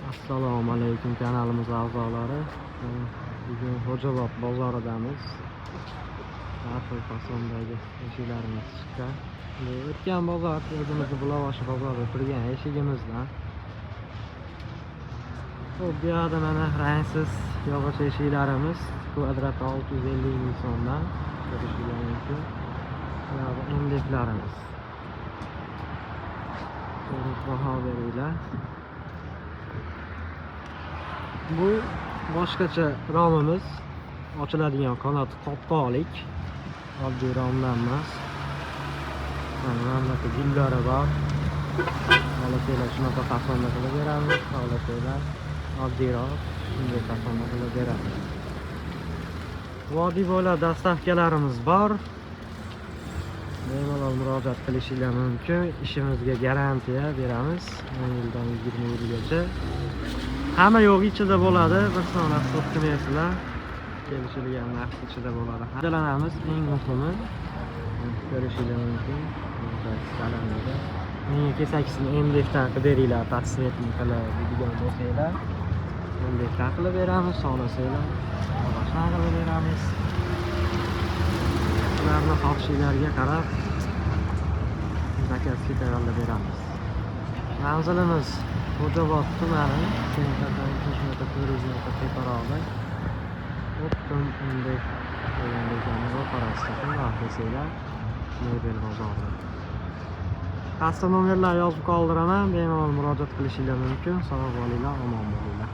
Assalomu alaykum kanalimiz a'zolari. Bugun Xo'jaobod bozoridamiz. Arxil fasondagi eshiklarimiz chiqqan. O'tgan bozor o'zimizni Bulovoshi bozorida turgan eshigimizdan. Bu yerda mana rangsiz yog'och eshiklarimiz kvadrati 650 ming so'mdan ko'rishingiz mumkin. Bu MDF'larimiz. Baho beringlar. Bu boshqacha romimiz, ochiladigan qanoti qopqoqlik, oddiy romdan emas. Mana bu gullari bor. Xohlasanglar shunaqa fasonda qilib beramiz, xohlasanglar oddiyroq shunday fasonda qilib beramiz. Vodiy bo'ylab dastavkalarimiz bor. Bemalol murojaat qilishingiz mumkin. Ishimizga garantiya beramiz 10 yildan 20 yilgacha. Hamma yo'q ichida bo'ladi, bir soniyat so'tkimaysizlar. Kelishilgan vaqt ichida bo'ladi. Foydalanamiz, eng muhimi ko'rishingiz mumkin. Menga kesakisini MDFdan qilib beringlar, patsvetni qilib degan bo'lsanglar, MDFdan qilib beramiz, xohlasanglar boshqa qilib beramiz. Ularni xohishinglarga qarab zakazga tayyorlab beramiz. Manzilimiz Xo'jaobod tumani, Kengtadan 3 metr teparoqda. Optim MDF degan ro'parasida qilib desanglar, mebel bozorida. Qasd nomerlar yozib qoldiraman, bemalol murojaat qilishingiz mumkin. Sog' bo'linglar, omon bo'linglar.